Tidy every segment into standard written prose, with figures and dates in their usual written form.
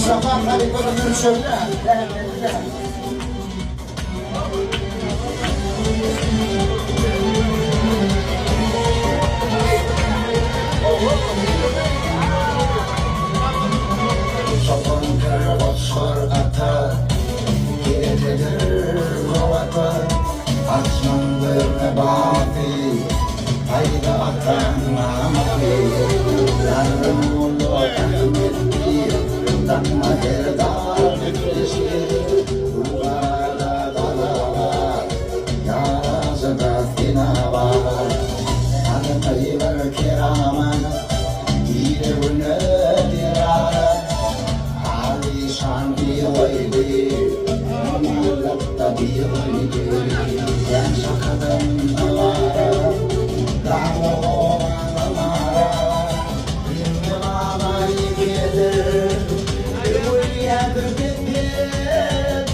Sabah hadi konuşun şöyle. Çoban karabaşlar atar, gecedir kovata, açmandır nebati, hayda atan namati, yarım ulu rahmetti, tanma herdar nefesi, uvara dalavar, yazıda finavar, adetayver kiraman, gide vunedirar, Şanti vaydi, milletta biriydi, yan şakadan alara, dağla oğlanlara, dinlemana yikedir, yürüyedir dinledir.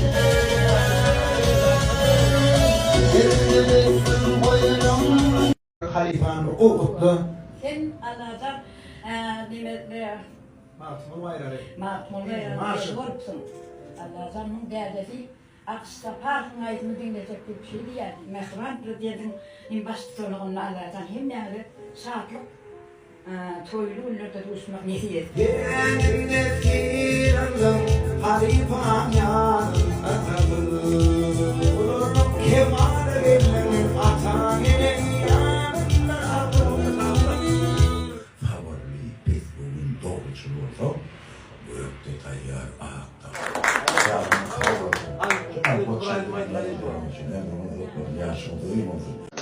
Dinledirsin boynum, halifan hukukutlu. Sen Allah'tan nimetler Matmul vayrarı. Mahmur'a olursun. Allah'ın derdesi akışta parkın aydını dinleyecek bir şey değil. Mehran dedim, in başta onun Allah'tan hem yani saatlik toylu ullurda duruşmak niyet. Yenine kirandım, halifan yanım, ulurum kemal verilen atan ile Favorli Pitbull'un doğrultusunda büyük detaylar ayakta.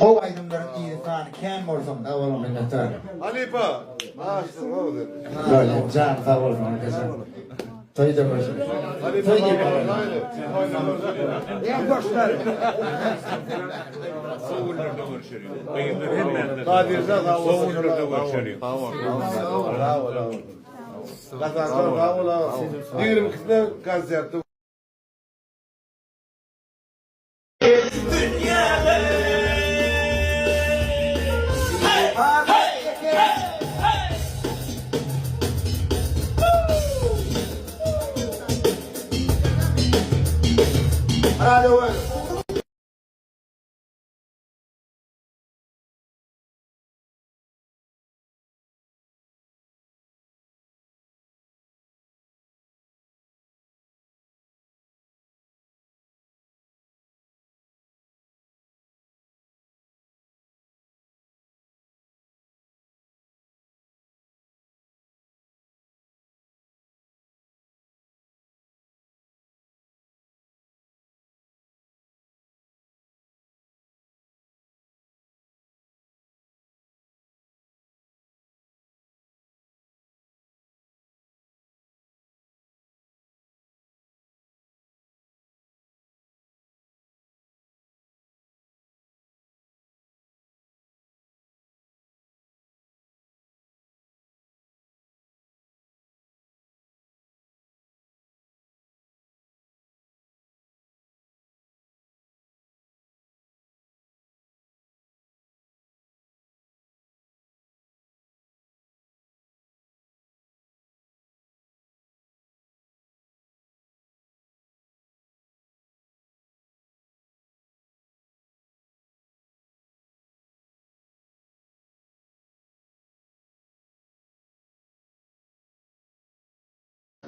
O aydınların iyiliğini kem olsun da oğlum minnettar. Halifa, maaşsın oğlum. Böyle can sağ olsun arkadaşlar. Toyu da başım. Halifa Toyu da başım. Ya boşver. Kadir'de sağ olsun. Tamam. Bravo. Kazanlar bravo. 20 kişiden gaz yaptı. Hadi oğlum.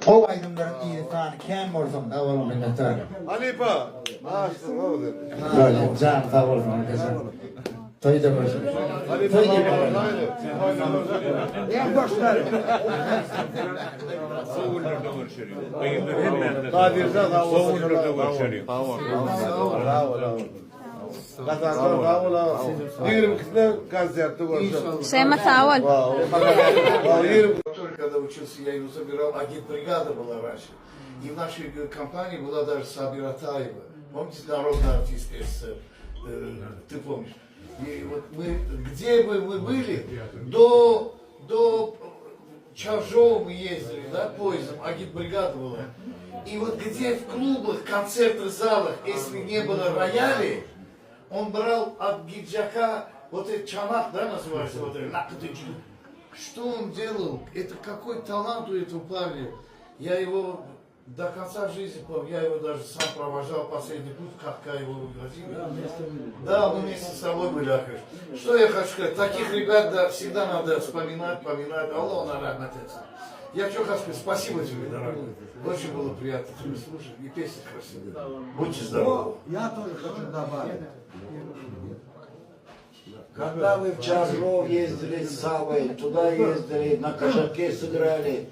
O aydınların iyiliğini kem olsun da oğlum minnettar. Halifa, maaşsın oğlum. Böyle can sağ olsun arkadaşlar. Toyu da başım. Halifa Toyu da başım. Ya boşver. Kadir'de sağ olsun. Tamam. Bravo. Kazanlar bravo. 20 kişiden gaz yaptı. Шема Таоль. Когда учился, я его собирал, агитбригада была раньше. И в нашей компании была даже Сабира Таева. Помните, народный артист СССР? Ты помнишь? И вот мы, где бы мы были, до Чаржова мы ездили, да, поездом, агитбригада была. И вот где в клубах, концертных залах, если не было роялей, он брал от гиджака Вот этот чанак, да, называется, вот этот, что он делал? Это какой талант у этого парня. Я его до конца жизни помню, я его даже сам провожал последний путь, как его вывозили. Да, мы вместе с собой были, Ахиш. Что я хочу сказать, таких ребят да, всегда надо вспоминать, Аллах на рахмат. Я что хочу сказать, спасибо тебе, дорогой. Очень было приятно тебя слушать, и песня красивая. Будьте здоровы. Я тоже хочу добавить. Когда вы в Чаржов ездили с Савой, туда ездили, на Кожаке сыграли,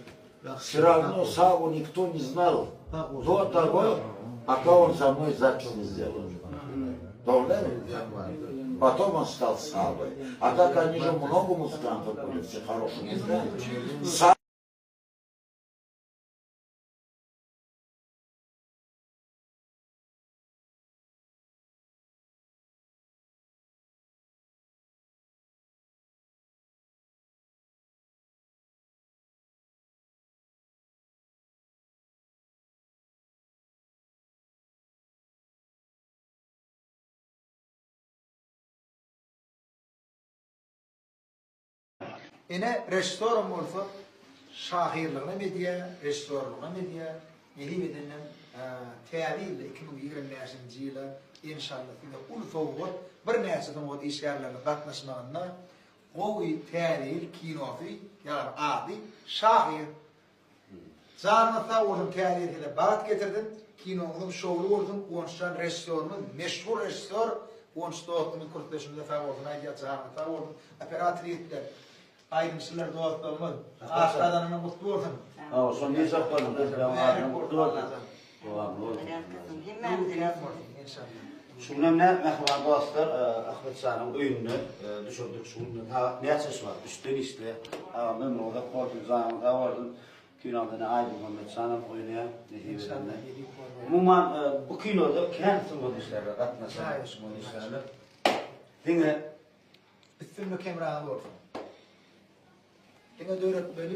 все равно Саву никто не знал до того, пока он со мной запись не сделал. Потом он стал Савой. А так они же много музыкантов были, все хорошие музыканты. Yine restoran olsa şahirliğine medya, restoranlığa medya, yeni bedenen tarihiyle 2025 yıla inşallah yine ulu soğuk bir neseden o işlerle katlaşmağına o tarih kinofi yani adi şahir zanata onun tarihiyle barat getirdim kinonun şovlu oldum ondan restoranın meşhur restoran ondan stoğumun kurtuluşunda falan oldu ayya zanata oldu operatriyetler ayrımsızlar doğal olmadı. Ağaçlardan mutlu oldum. Son ne zamandır mutlu oldum. Şunun ne mehvan dostlar Ahmet San'ın oyununu düşürdük şunun ne açısı var düştün işte ben orada korkun zamanında vardım kinoda aydın Ahmet San'ın oyunu nehibelerine umuman bu kinoda kendisi modişlerle katmasın modişlerle dinle Bütün mükemmel oldu. Yine de öğretmeni